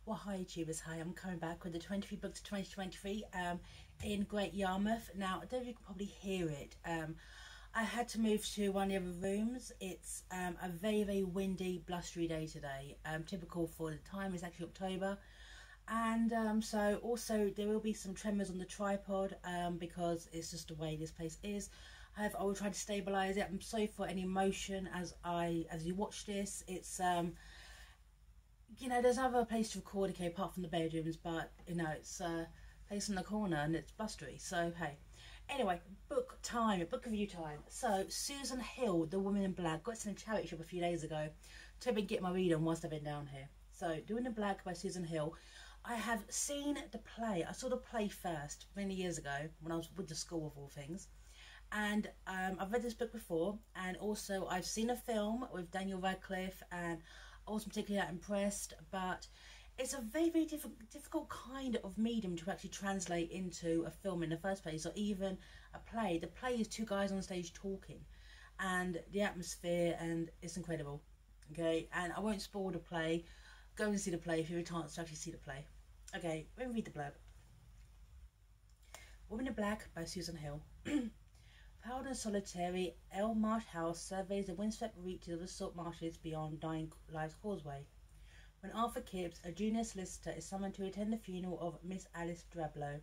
Well, hi YouTubers, hi, I'm coming back with the 23 books of 2023 in Great Yarmouth. Now, I don't know if you can probably hear it. I had to move to one of the other rooms. It's a very windy, blustery day today. Typical for the time, it's actually October. And so also there will be some tremors on the tripod because it's just the way this place is. However, I will try to stabilise it. I'm sorry for any motion as you watch this. It's you know, there's other place to record, okay, apart from the bedrooms, but you know, it's a place in the corner and it's blustery, so hey. Anyway, book review time. So Susan Hill, The Woman in Black, got this in a charity shop a few days ago to get my reading whilst I've been down here. So The Woman in Black by Susan Hill. I have seen the play. I saw the play first many years ago when I was with the school of all things, and I've read this book before, and also I've seen a film with Daniel Radcliffe, and I wasn't particularly that impressed, but it's a very difficult kind of medium to actually translate into a film in the first place, or even a play. The play is two guys on stage talking, and the atmosphere, and it's incredible, okay? And I won't spoil the play. Go and see the play if you have a chance to actually see the play. Okay, let me read the blurb. Woman in Black by Susan Hill. Proud and solitary, Eel Marsh House surveys the windswept reaches of the salt marshes beyond Dying Lives Causeway. When Arthur Kipps, a junior solicitor, is summoned to attend the funeral of Mrs Alice Drablow,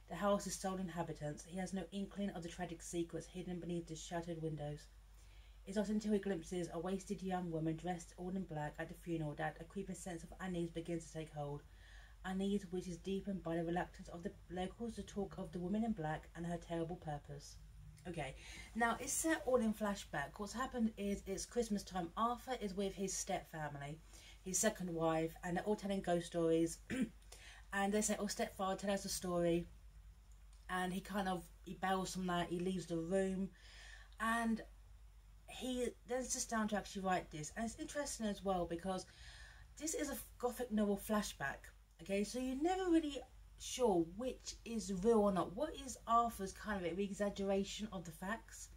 the house's sole inhabitant, he has no inkling of the tragic secrets hidden beneath the shuttered windows. It's not until he glimpses a wasted young woman dressed all in black at the funeral that a creeping sense of unease begins to take hold. Unease which is deepened by the reluctance of the locals to talk of the woman in black and her terrible purpose. Okay, now it's set all in flashback. What's happened is it's Christmas time. Arthur is with his step family, his second wife, and they're all telling ghost stories. And they say, oh, stepfather, tell us a story. And he bails from that, he leaves the room. And he then sits down to actually write this. And it's interesting as well because this is a gothic novel flashback. Okay, so you're never really sure which is real or not. What is Arthur's kind of exaggeration of the facts,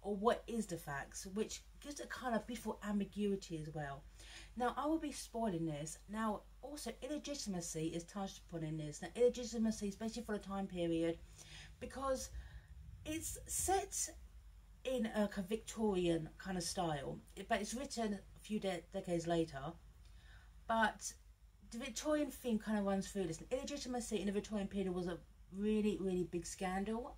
or what is the facts, which gives a kind of beautiful ambiguity as well. Now, I will be spoiling this. Now, also illegitimacy is touched upon in this. Now, illegitimacy, especially for the time period, because it's set in a Victorian kind of style, but it's written a few decades later. But the Victorian theme kind of runs through this. Illegitimacy in the Victorian period was a really big scandal,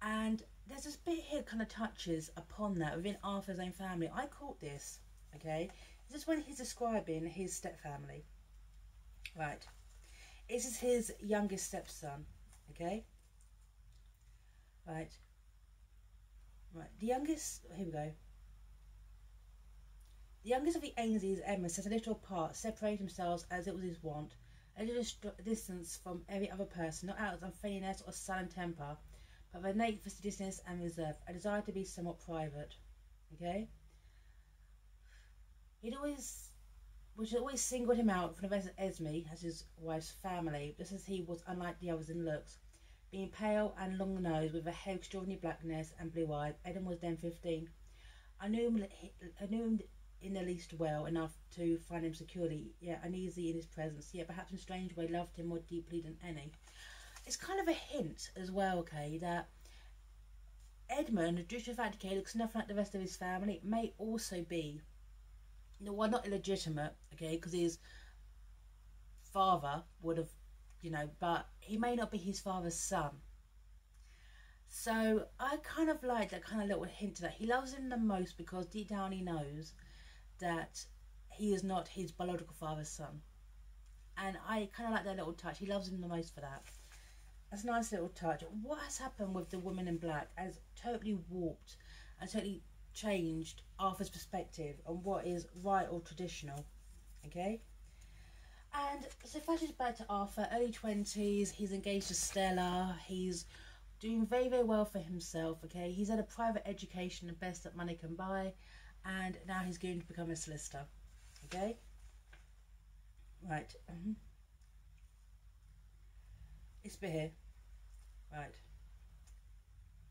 and there's this bit here kind of touches upon that within Arthur's own family. I caught this, okay? This is when he's describing his stepfamily. Right. This is his youngest stepson, okay? Right. The youngest, here we go. The youngest of the Ainsleys, Emma, sat a little apart, separated themselves as it was his wont, a little distance from every other person, not out of unfriendliness or sullen temper, but of innate fastidiousness and reserve, a desire to be somewhat private. Okay? Which had always singled him out from the rest of Esme as his wife's family, just as he was unlike the others in looks. Being pale and long-nosed, with a hair extraordinary blackness and blue-eyed, Eden was then 15. I knew him in the least well enough to find him securely, yet uneasy in his presence, yet perhaps in a strange way loved him more deeply than any. It's kind of a hint as well, okay, that Edmund, due to the fact, okay, looks nothing like the rest of his family, may also be, well, not illegitimate, okay, because his father would have, you know, but he may not be his father's son. So I kind of like that kind of little hint to that. He loves him the most because deep down he knows that he is not his biological father's son. And I kind of like that little touch. He loves him the most for that. That's a nice little touch. What has happened with the woman in black has totally warped and totally changed Arthur's perspective on what is right or traditional. Okay? And so flashes back to Arthur, early 20s, he's engaged to Stella, he's doing very well for himself, okay? He's had a private education, the best that money can buy, and now he's going to become a solicitor, okay? Right. This bit here. Right.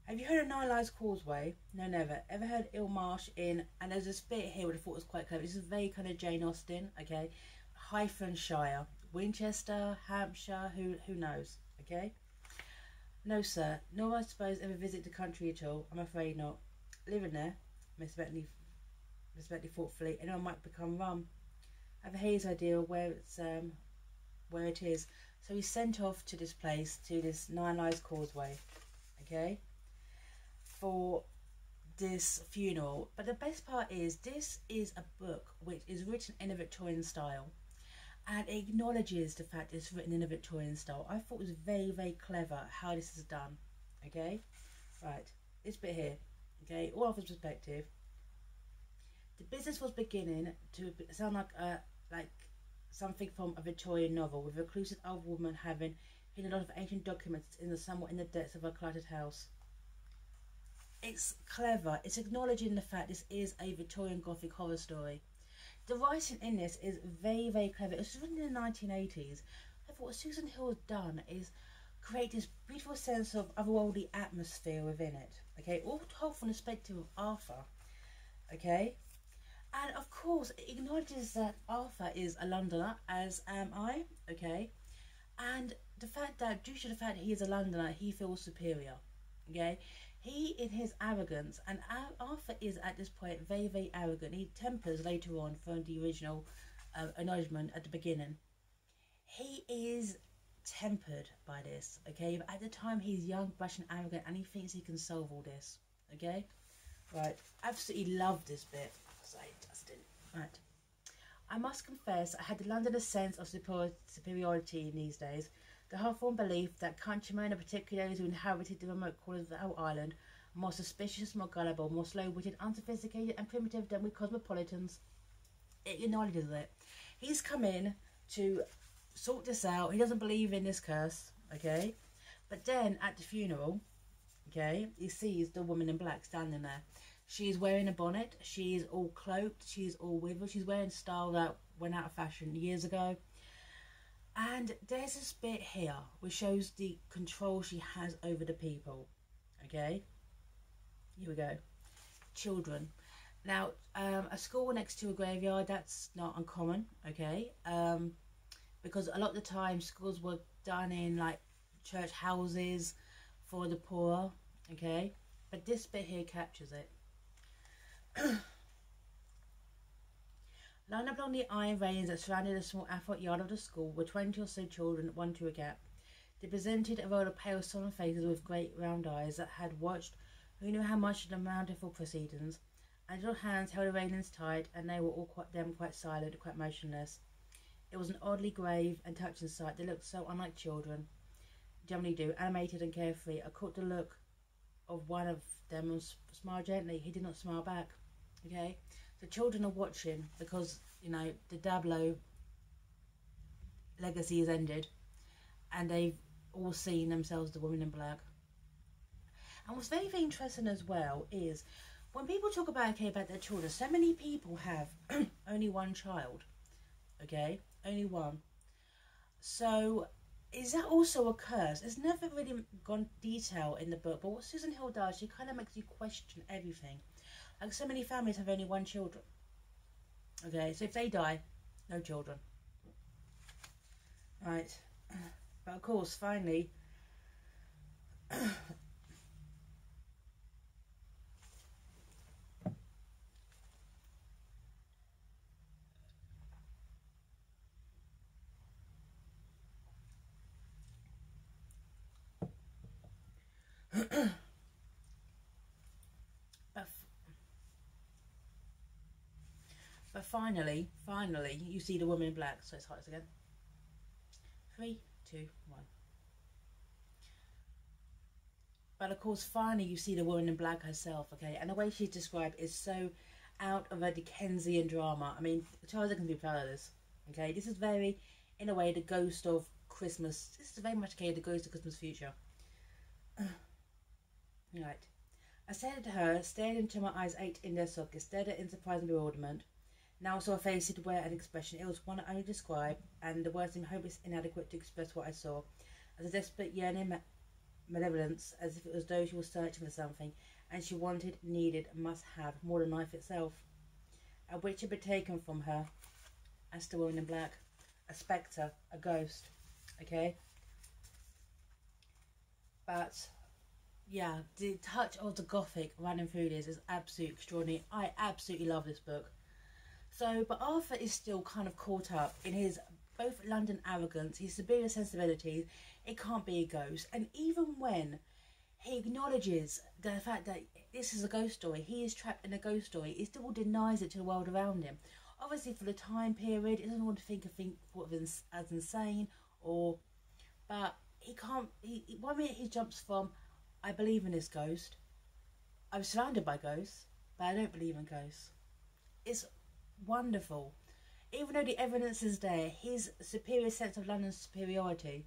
Have you heard of Nine Lives Causeway? No, never. Ever heard Eel Marsh in? And there's this bit here which I thought was quite clever. This is very kind of Jane Austen, okay? Shire, Winchester, Hampshire, who knows, okay? No, sir, nor I suppose ever visit the country at all. I'm afraid not. Living there, Miss Bentley thoughtfully, anyone might become rum. I have a hazy idea where it is. So he's sent off to this place, to this Nine Lives Causeway, okay, for this funeral. But the best part is, this is a book which is written in a Victorian style, and it acknowledges the fact it's written in a Victorian style. I thought it was very, very clever how this is done, okay? Right, this bit here, okay, all of his perspective. The business was beginning to sound like something from a Victorian novel, with a reclusive old woman having hidden a lot of ancient documents in the depths of a cluttered house. It's clever. It's acknowledging the fact this is a Victorian Gothic horror story. The writing in this is very, very clever. It was written in the 1980s. I thought what Susan Hill has done is create this beautiful sense of otherworldly atmosphere within it. Okay, all told from the perspective of Arthur. Okay, and of course it acknowledges that Arthur is a Londoner, as am I. Okay, and the fact that due to the fact that he is a Londoner, he feels superior. Okay, he in his arrogance, and Arthur is at this point very, very arrogant. He tempers later on from the original acknowledgement at the beginning. He is tempered by this, okay, but at the time he's young, brash and arrogant, and he thinks he can solve all this, okay. Right, absolutely love this bit. Sorry, Justin. Right, I must confess I had the Londoner sense of superiority in these days, the half-formed belief that countrymen, and particularly those who inhabited the remote corners of our island, are more suspicious, more gullible, more slow-witted, unsophisticated and primitive than we cosmopolitans. It acknowledges it. He's come in to sort this out. He doesn't believe in this curse, okay, but then at the funeral, okay, he sees the woman in black standing there. She's wearing a bonnet, she's all cloaked, she's all withered, she's wearing style that went out of fashion years ago. And there's this bit here which shows the control she has over the people, okay. Here we go. Children. Now, a school next to a graveyard, that's not uncommon, okay, because a lot of the time schools were done in like church houses for the poor, okay, but this bit here captures it. Lined up along the iron railings that surrounded the small asphalt yard of the school were 20 or so children, one to a gap. They presented a row of pale, solemn faces with great round eyes that had watched who knew how much of the mournful proceedings, and little hands held the railings tight, and they were all quite silent, quite motionless. It was an oddly grave and touching sight. They looked so unlike children generally do, animated and carefree. I caught the look of one of them and smiled gently. He did not smile back. Okay, the children are watching because, you know, the Drablow legacy is ended, and they've all seen themselves the woman in black. And what's very, very interesting as well is when people talk about their children, so many people have only one child. Okay, only one. So is that also a curse? It's never really gone detail in the book, but what Susan Hill does, she kind of makes you question everything. Like, so many families have only one children. Okay, so if they die, no children. Right, but of course, finally, but finally, you see the woman in black. So it's hard again. 3, 2, 1. But of course, finally, you see the woman in black herself. Okay, and the way she's described is so out of a Dickensian drama. I mean, Charles can be proud of this. Okay, this is very, in a way, the ghost of Christmas. This is very much the ghost of Christmas future. Right. I stared at her, stared into my eyes ached in their sockets, stared at in surprise and bewilderment. Now I saw a face to wear an expression. It was one I only describe, and the words seemed hopeless, inadequate to express what I saw. As a desperate yearning malevolence, as if it was though she was searching for something, and she wanted, needed, must have, more than life itself, at which had been taken from her, as the woman in black. a spectre, a ghost, okay? But yeah, the touch of the gothic running through this is absolutely extraordinary. I absolutely love this book. So, but Arthur is still kind of caught up in his both London arrogance, his superior sensibilities. It can't be a ghost. And even when he acknowledges the fact that this is a ghost story, he is trapped in a ghost story, he still denies it to the world around him. Obviously, for the time period, he doesn't want to think of it as insane, but he can't. One minute he jumps from, I believe in this ghost, I'm surrounded by ghosts, but I don't believe in ghosts. It's wonderful. Even though the evidence is there, his superior sense of London's superiority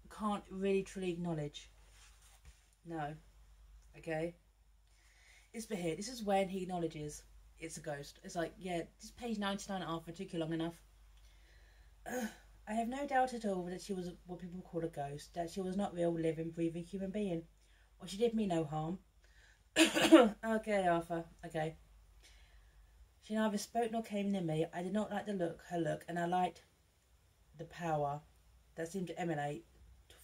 can't really truly acknowledge. No. Okay. It's for here. This is when he acknowledges it's a ghost. It's like, yeah, this page 99 Arthur took you long enough. I have no doubt at all that she was what people call a ghost, that she was not real, living, breathing human being. Well, she did me no harm. Okay, Arthur. Okay. She neither spoke nor came near me. I did not like her look, and I liked the power that seemed to emanate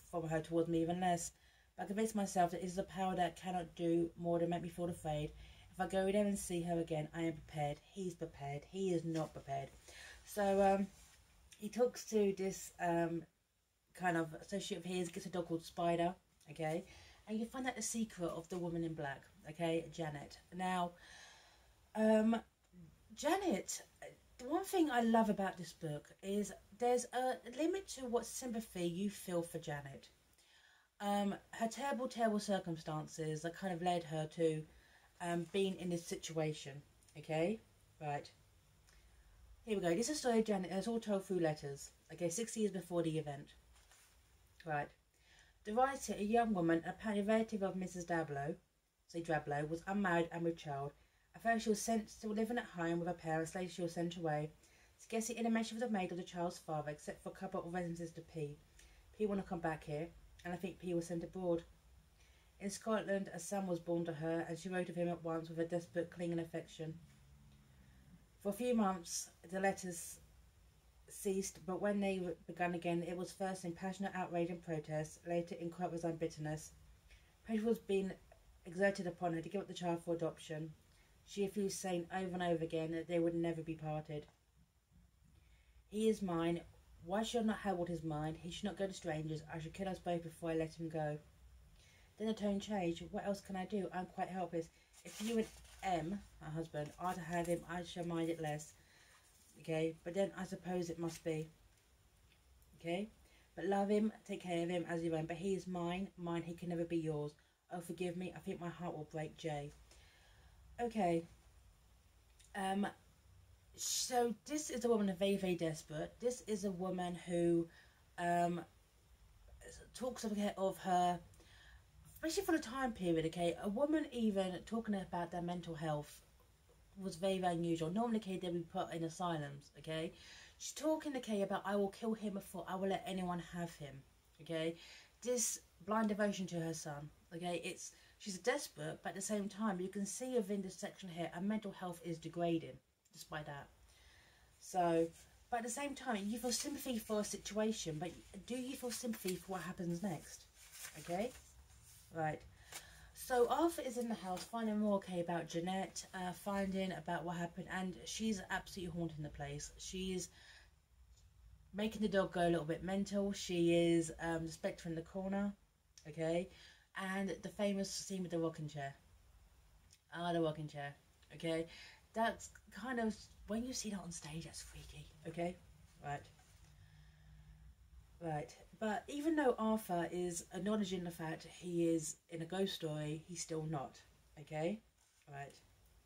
from her towards me even less. But I convinced myself that it is a power that cannot do more than make me feel afraid. If I go there and see her again, I am prepared. He's prepared. He is not prepared. So he talks to this kind of associate of his, gets a dog called Spider, okay? And you find out the secret of the woman in black, okay? Janet. Now, Janet, the one thing I love about this book is there's a limit to what sympathy you feel for Janet. Her terrible, terrible circumstances that kind of led her to being in this situation, okay? Right. Here we go. This is a story of Janet, and it's all told through letters, okay, 6 years before the event. Right. The writer, a young woman, apparently a relative of Mrs Drablow, was unmarried and with child. At first she was sent to living at home with her parents, later she was sent away. Scarcely any mention was made of the child's father, except for a couple of references to P. P want to come back here, and I think P was sent abroad. In Scotland, a son was born to her, and she wrote of him at once with a desperate clinging affection. For a few months, the letters ceased, but when they began again, it was first in passionate outrage and protest, later in quite resigned bitterness. Pressure was being exerted upon her to give up the child for adoption. She refused, saying over and over again that they would never be parted. He is mine. Why should I not have what is mine? He should not go to strangers. I should kill us both before I let him go. Then the tone changed. What else can I do? I'm quite helpless. If you and M, my husband, are to have him, I shall mind it less. Okay, but then I suppose it must be. Okay, but love him, take care of him as your own. But he is mine, mine. He can never be yours. Oh, forgive me. I think my heart will break, J. Okay. So this is a woman very, very desperate. This is a woman who talks of her, especially for the time period, okay, a woman even talking about their mental health was very, very unusual. Normally, okay, they'd be put in asylums, okay. She's talking, okay, about I will kill him before I will let anyone have him, okay. This blind devotion to her son, okay, she's desperate, but at the same time, you can see within this section here, her mental health is degrading, despite that. So, but at the same time, you feel sympathy for a situation, but do you feel sympathy for what happens next? Okay, right. So Arthur is in the house, finding more, okay, about Jeanette, finding about what happened, and she's absolutely haunting the place. She's making the dog go a little bit mental. She is the spectre in the corner, okay, and the famous scene with the rocking chair. The rocking chair, okay. That's kind of, when you see that on stage, that's freaky, okay, right. Right, but even though Arthur is acknowledging the fact he is in a ghost story, he's still not, okay, right.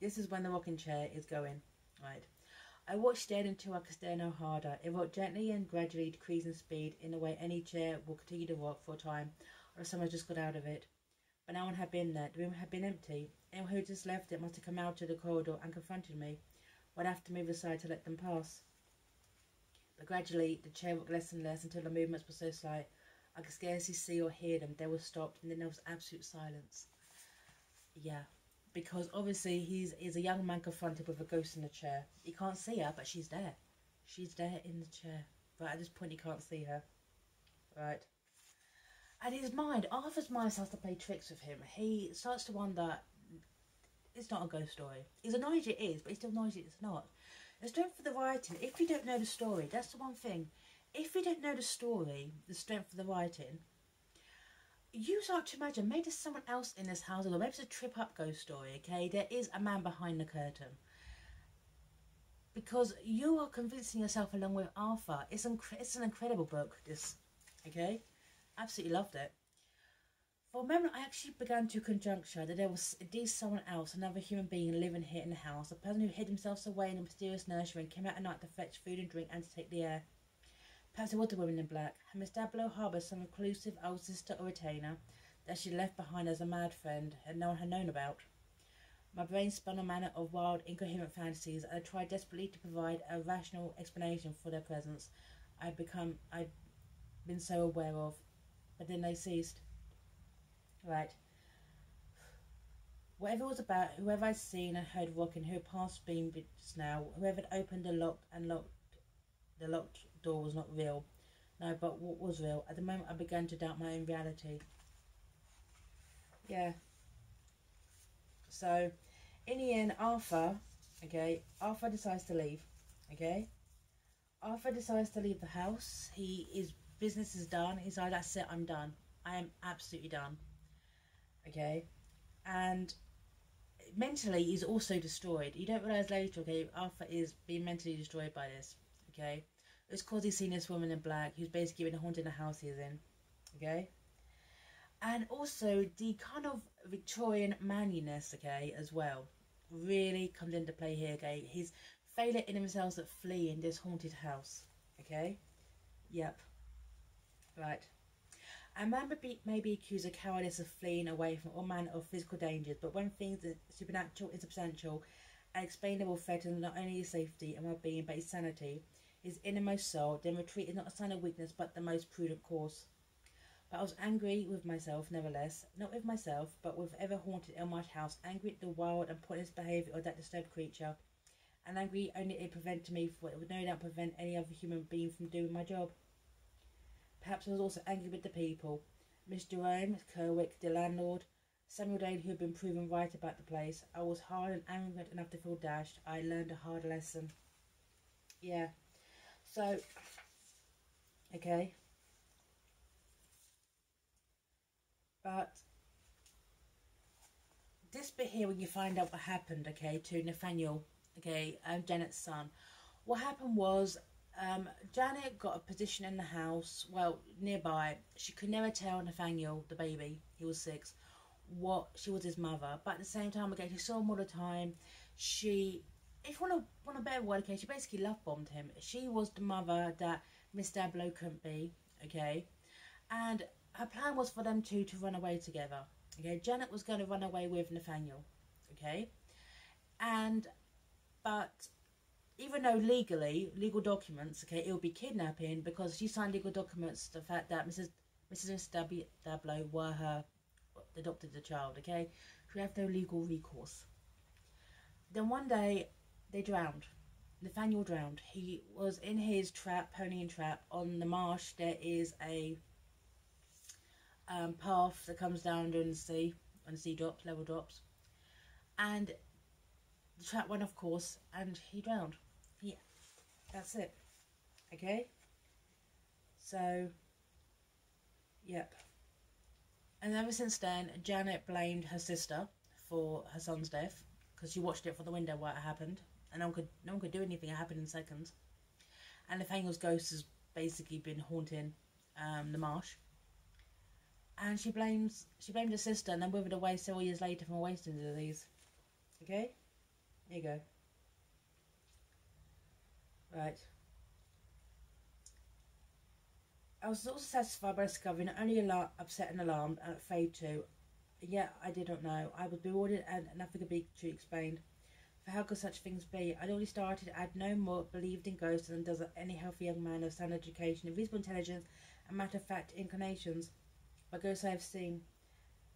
This is when the rocking chair is going, right. I watched it until I could stare no harder. It rocked gently and gradually decreasing speed in a way any chair will continue to rock for a time, or someone just got out of it. But no one had been there. The room had been empty. Anyone who just left it must have come out to the corridor and confronted me. I'd have to move aside to let them pass. But gradually, the chair rocked less and less until the movements were so slight I could scarcely see or hear them. They were stopped, and then there was absolute silence. Yeah, because obviously he's a young man confronted with a ghost in a chair. He can't see her, but she's there. She's there in the chair. Right, at this point you can't see her. Right. And his mind, Arthur's mind starts to play tricks with him. He starts to wonder, it's not a ghost story. He's annoyed it is, but he's still annoyed it's not. The strength of the writing, if you don't know the story, that's the one thing. If you don't know the story, the strength of the writing, you start to imagine maybe there's someone else in this house, or maybe it's a trip up ghost story, okay? There is a man behind the curtain. Because you are convincing yourself along with Arthur. It's an incredible book, this, okay? Absolutely loved it. For a moment, I actually began to conjecture that there was indeed someone else, another human being living here in the house, a person who hid himself away in a mysterious nursery and came out at night to fetch food and drink and to take the air. Perhaps it was the woman in black. Had Miss Drablow harboured some reclusive old sister or retainer that she left behind as a mad friend and no one had known about? My brain spun a manner of wild, incoherent fantasies, and I tried desperately to provide a rational explanation for their presence I'd been so aware of, but then they ceased. Right. Whatever it was about, whoever I'd seen and heard rocking, who had passed being now, whoever had opened the locked door was not real. No, but what was real? At the moment I began to doubt my own reality. Yeah. So, in the end, Arthur decides to leave, okay? Arthur decides to leave the house. His business is done. He's like, that's it, I'm done. I am absolutely done, okay? And mentally, he's also destroyed. You don't realise later, okay, Arthur is being mentally destroyed by this, okay? It's because he's seen this woman in black who's basically been haunting the house he's in, okay? And also the kind of Victorian manliness, okay, as well, really comes into play here, okay? His failure in himself to flee in this haunted house, okay? Yep. Right. A man may be accused of cowardice of fleeing away from all manner of physical dangers, but when things are supernatural, insubstantial, and explainable threaten not only his safety and well-being, but his sanity, his innermost soul, then retreat is not a sign of weakness, but the most prudent course. But I was angry with myself, nevertheless, not with myself, but with ever-haunted Eel Marsh House, angry at the wild and pointless behaviour of that disturbed creature, and angry only it prevented me, for it would no doubt prevent any other human being from doing my job. Perhaps I was also angry with the people, Miss Jerome, Kerwick, the landlord, Samuel Dane, who had been proven right about the place. I was hard and arrogant enough to feel dashed. I learned a hard lesson. Yeah. So, okay. But this bit here, when you find out what happened, okay, to Nathaniel, okay, Janet's son, what happened was Janet got a position in the house, well, nearby. She could never tell Nathaniel, the baby, he was 6, what she was his mother. But at the same time, again, she saw him all the time. She, if you want a better word, okay, she basically love-bombed him. She was the mother that Miss Drablow couldn't be, okay, and her plan was for them two to run away together, okay. Janet was going to run away with Nathaniel, okay, but even though legal documents, okay, it would be kidnapping, because she signed legal documents, the fact that Mrs Drablow were her, adopted the child, okay, she had no legal recourse. Then one day, they drowned. Nathaniel drowned. He was in his trap, ponying trap, on the marsh. There is a path that comes down during the sea, when the sea drops, level drops, and the trap went off course and he drowned. Yeah, that's it, okay. So, yep. And ever since then, Janet blamed her sister for her son's death, because she watched it from the window while it happened, and no one could do anything. It happened in seconds. And Nathaniel's ghost has basically been haunting the marsh. And she blamed her sister, and then withered away several years later from a wasting disease. Okay? There you go. Right. I was also satisfied by discovering not only upset and alarmed and afraid too, yet I did not know. I was bewildered and nothing could be truly explained. For how could such things be? I'd already started, I'd no more believed in ghosts than does any healthy young man of sound education, of reasonable intelligence, and matter-of-fact inclinations. By ghosts I have seen,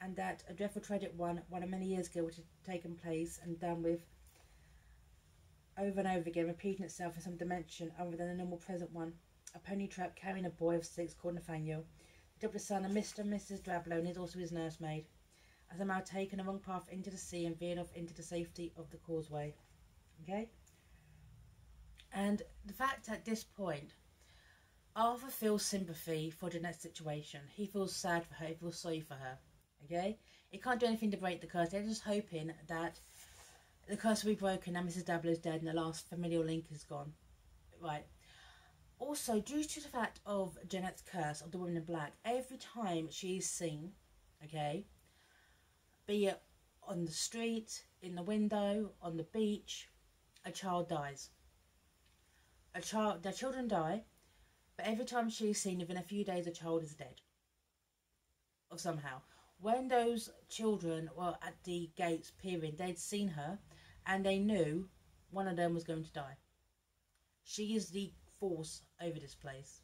and that a dreadful tragic one of many years ago which had taken place and done with, over and over again, repeating itself in some dimension other than the normal present one. A pony trap carrying a boy of 6 called Nathaniel. The adopted son of Mr. and Mrs Drablow, and is also his nursemaid, has somehow taken the wrong path into the sea and veered off into the safety of the causeway. Okay? And the fact at this point, Arthur feels sympathy for Jeanette's situation. He feels sad for her, he feels sorry for her. Okay? He can't do anything to break the curse. They're just hoping that the curse will be broken and Mrs. Drablow is dead and the last familial link is gone. Right. Also, due to the fact of Jeanette's curse of the woman in black, every time she's seen, okay, be it on the street, in the window, on the beach, a child dies. Their children die, but every time she's seen, within a few days, a child is dead. Or somehow. When those children were at the gates peering, they'd seen her and they knew one of them was going to die. She is the force over this place.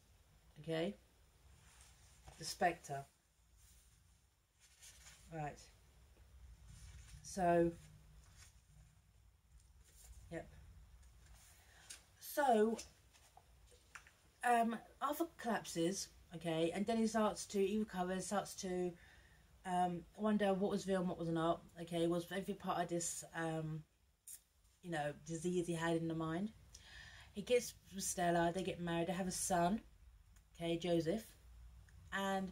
Okay? The spectre. Right. So, yep. So, Arthur collapses, okay, and then he recovers, starts to wonder what was real and what was not, okay, was every part of this, disease he had in the mind. He gets with Stella, they get married, they have a son, okay, Joseph, and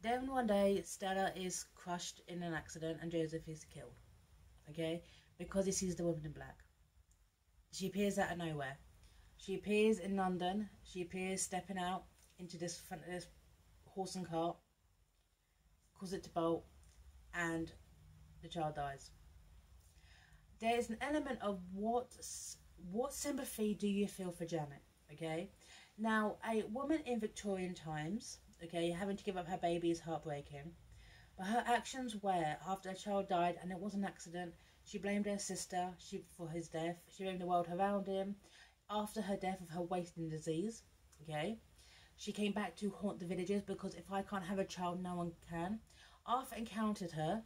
then one day Stella is crushed in an accident and Joseph is killed, okay, because he sees the woman in black. She appears out of nowhere. She appears in London. She appears stepping out into this front of this horse and cart, causes it to bolt, and the child dies. There is an element of what sympathy do you feel for Janet? Okay, now a woman in Victorian times, okay, having to give up her baby is heartbreaking, but her actions were after her child died, and it was an accident. She blamed her sister for his death. She blamed the world around him. After her death of her wasting disease, okay, she came back to haunt the villagers because if I can't have a child, no one can. Arthur encountered her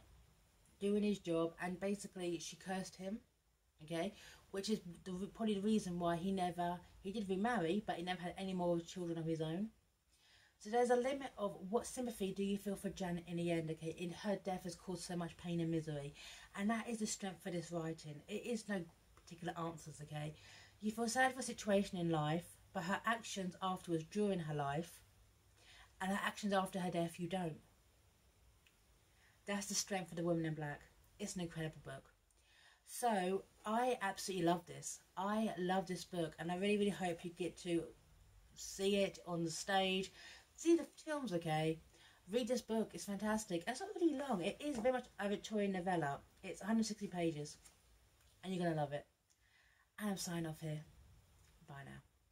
doing his job and basically she cursed him, okay, which is probably the reason why he did remarry, but he never had any more children of his own. So there's a limit of what sympathy do you feel for Janet in the end, okay? In her death has caused so much pain and misery. And that is the strength for this writing. It is no particular answers, okay? You feel sad for a situation in life, but her actions afterwards during her life, and her actions after her death, you don't. That's the strength of the woman in black. It's an incredible book. So, I absolutely love this. I love this book, and I really, really hope you get to see it on the stage. See the films, okay? Read this book. It's fantastic. It's not really long. It is very much a Victorian novella. It's 160 pages. And you're going to love it. And I'm signing off here. Bye now.